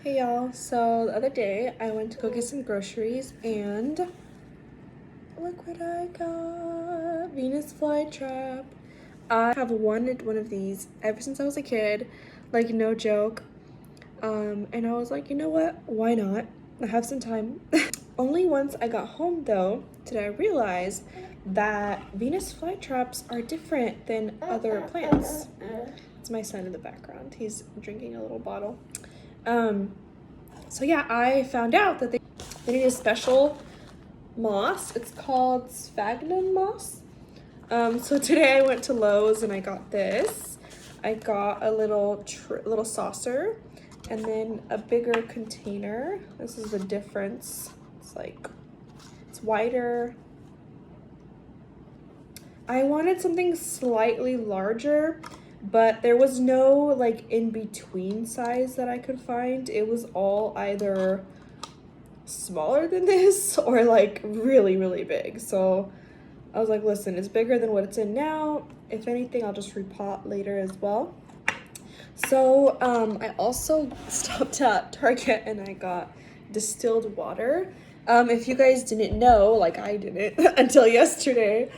Hey y'all, so the other day I went to go get some groceries and look what I got. Venus Flytrap. I have wanted one of these ever since I was a kid, like no joke. And I was like, you know what, why not? I have some time. Only once I got home though did I realize that Venus flytraps are different than other plants. It's my son in the background. He's drinking a little bottle. So yeah, I found out that they need a special moss. It's called sphagnum moss. So today I went to Lowe's and I got this. I got a little saucer and then a bigger container. This is the difference. It's wider. I wanted something slightly larger, but there was no like in between size that I could find. It was all either smaller than this or like really, really big. So I was like, listen, it's bigger than what it's in now. If anything, I'll just repot later as well. So I also stopped at Target and I got distilled water. If you guys didn't know, like I didn't until yesterday,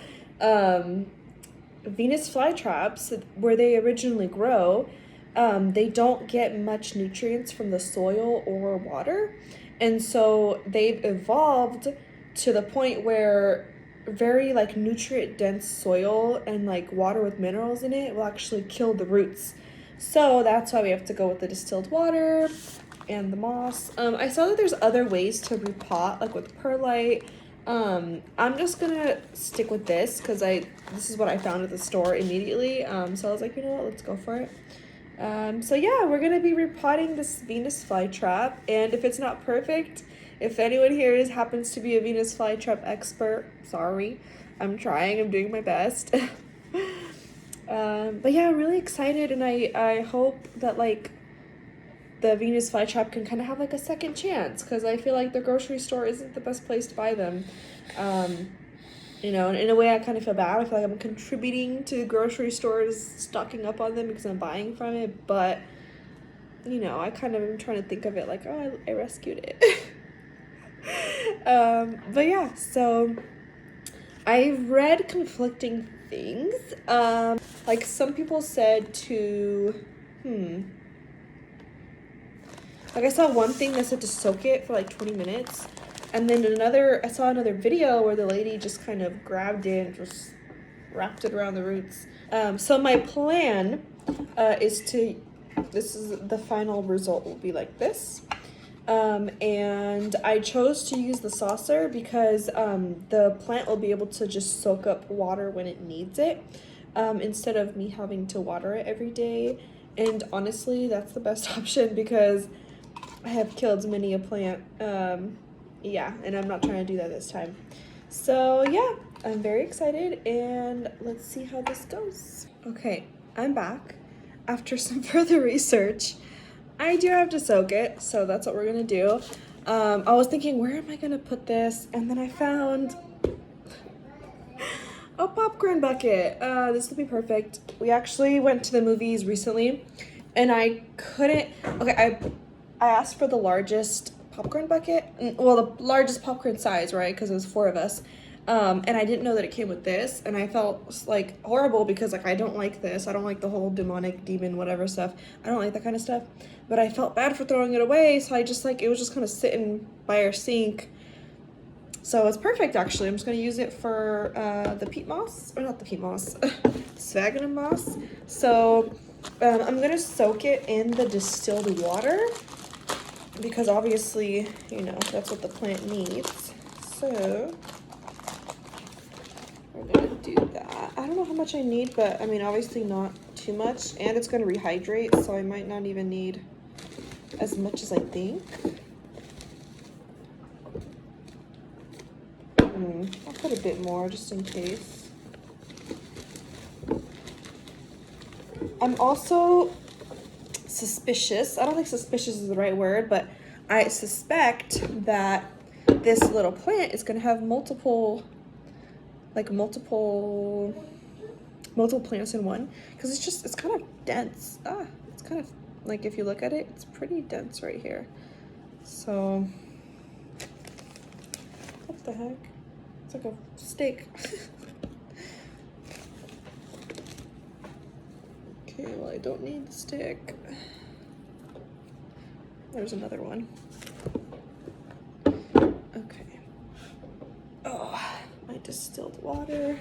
Venus flytraps, where they originally grow, they don't get much nutrients from the soil or water. And so they've evolved to the point where very like nutrient dense soil and like water with minerals in it will actually kill the roots. So that's why we have to go with the distilled water and the moss. I saw that there's other ways to repot, like with perlite. I'm just gonna stick with this because this is what I found at the store immediately. So I was like, you know what, let's go for it. So yeah, we're gonna be repotting this Venus flytrap, and if it's not perfect, if anyone here happens to be a Venus flytrap expert, sorry, I'm trying, I'm doing my best. But yeah, I'm really excited, and I hope that like the Venus flytrap can kind of have like a second chance, because I feel like the grocery store isn't the best place to buy them. You know, and in a way I kind of feel bad. I feel like I'm contributing to grocery stores stocking up on them because I'm buying from it, but you know, I kind of am trying to think of it like, oh, I rescued it. But yeah, so I've read conflicting things. Like some people said to, like I saw one thing that said to soak it for like 20 minutes. And then I saw another video where the lady just kind of grabbed it and just wrapped it around the roots. So my plan this is the final result will be like this. And I chose to use the saucer because the plant will be able to just soak up water when it needs it, instead of me having to water it every day. And honestly, that's the best option because I have killed many a plant. Yeah, and I'm not trying to do that this time. So yeah, I'm very excited, and let's see how this goes. Okay, I'm back. After some further research, I do have to soak it, so that's what we're gonna do. I was thinking, where am I gonna put this? And then I found a popcorn bucket. This will be perfect. We actually went to the movies recently, and I couldn't, okay, I asked for the largest popcorn bucket, well, the largest popcorn size, right, because it was 4 of us, and I didn't know that it came with this, and I felt like horrible because like I don't like this. I don't like the whole demonic demon whatever stuff. I don't like that kind of stuff, but I felt bad for throwing it away, so I just like, it was just kind of sitting by our sink. So it's perfect, actually. I'm just going to use it for the peat moss, or not the peat moss, sphagnum moss. So I'm going to soak it in the distilled water because obviously, you know, that's what the plant needs. So we're going to do that. I don't know how much I need, but I mean, obviously not too much. And it's going to rehydrate, so I might not even need as much as I think. I'll put a bit more just in case. I'm also suspicious. I don't think suspicious is the right word, but I suspect that this little plant is going to have multiple plants in one, because it's kind of dense. It's kind of Like if you look at it, it's pretty dense right here. So what the heck? It's like a steak. Okay, well, I don't need the stick. There's another one. Okay. Oh, my distilled water.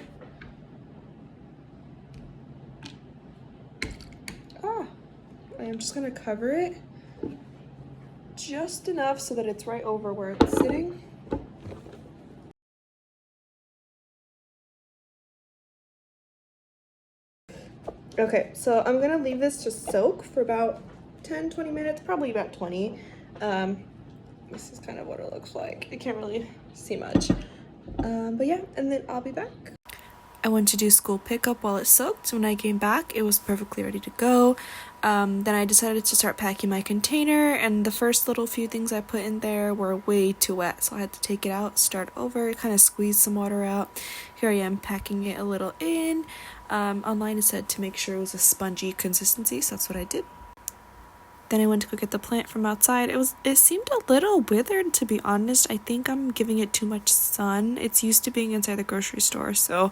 I'm just gonna cover it just enough so that it's right over where it's sitting. Okay, so I'm gonna leave this to soak for about 10-20 minutes, probably about 20. This is kind of what it looks like. I can't really see much. But yeah, and then I'll be back. I went to do school pickup while it soaked. When I came back, it was perfectly ready to go. Then I decided to start packing my container, and the first little few things I put in there were way too wet, so I had to take it out, start over, kind of squeeze some water out. Here I am packing it a little in. Online it said to make sure it was a spongy consistency, so that's what I did. Then I went to go get the plant from outside. It seemed a little withered, to be honest. I think I'm giving it too much sun. It's used to being inside the grocery store, so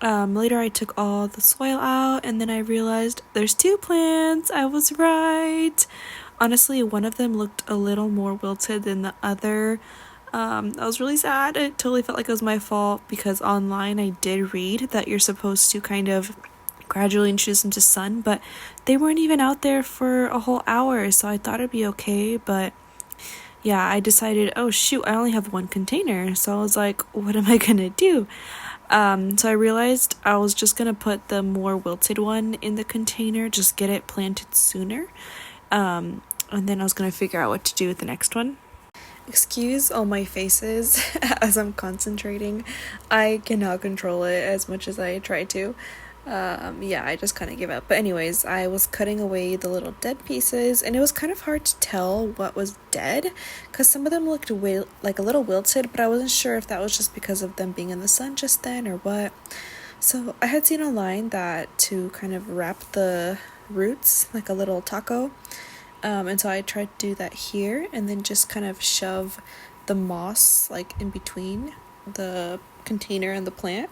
later I took all the soil out, and then I realized there's 2 plants. I was right. Honestly, one of them looked a little more wilted than the other. I was really sad. It totally felt like it was my fault, because online I did read that you're supposed to kind of gradually introduce them to sun, but they weren't even out there for a whole hour, so I thought it'd be okay. But yeah, I decided, oh shoot, I only have 1 container, so I was like, what am I gonna do? So I realized I was just gonna put the more wilted one in the container, just get it planted sooner, and then I was gonna figure out what to do with the next one. Excuse all my faces as I'm concentrating. I cannot control it as much as I try to. Yeah, I just kind of give up. But anyways, I was cutting away the little dead pieces, and it was kind of hard to tell what was dead, because some of them looked like a little wilted, but I wasn't sure if that was just because of them being in the sun just then or what. So I had seen online that to kind of wrap the roots like a little taco, and so I tried to do that here, and then just kind of shove the moss like in between the container and the plant.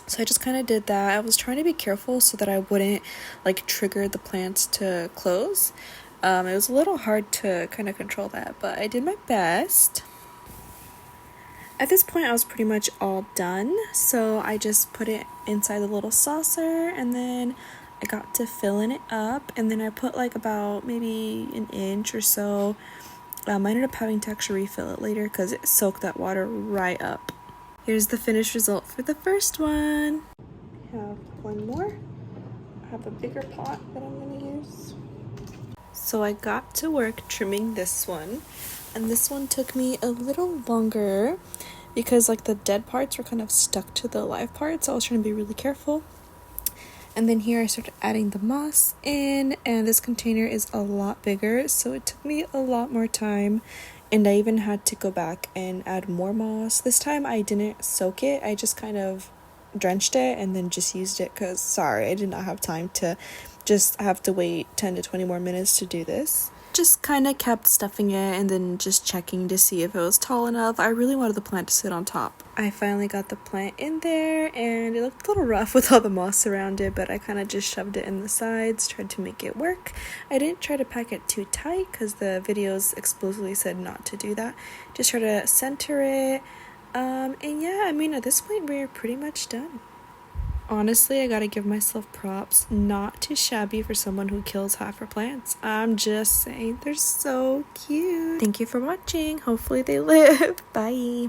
So I just kind of did that. I was trying to be careful so that I wouldn't like trigger the plants to close. It was a little hard to kind of control that, but I did my best. At this point, I was pretty much all done, so I just put it inside the little saucer, and then I got to filling it up, and then I put like about maybe an inch or so. I ended up having to actually refill it later because it soaked that water right up. Here's the finished result for the first one. I have 1 more. I have a bigger pot that I'm going to use. So I got to work trimming this one, and this one took me a little longer because like the dead parts were kind of stuck to the live parts, so I was trying to be really careful. And then here I started adding the moss in, and this container is a lot bigger, so it took me a lot more time. And I even had to go back and add more moss. This time I didn't soak it. I just kind of drenched it and then just used it because, sorry, I did not have time to just have to wait 10 to 20 more minutes to do this. Just kind of kept stuffing it and then just checking to see if it was tall enough. I really wanted the plant to sit on top. I finally got the plant in there, and it looked a little rough with all the moss around it, but I kind of just shoved it in the sides, tried to make it work. I didn't try to pack it too tight because the videos explicitly said not to do that. Just try to center it. And yeah, I mean, at this point, we're pretty much done. Honestly, I gotta give myself props. Not too shabby for someone who kills half her plants. I'm just saying, they're so cute. Thank you for watching. Hopefully they live. Bye.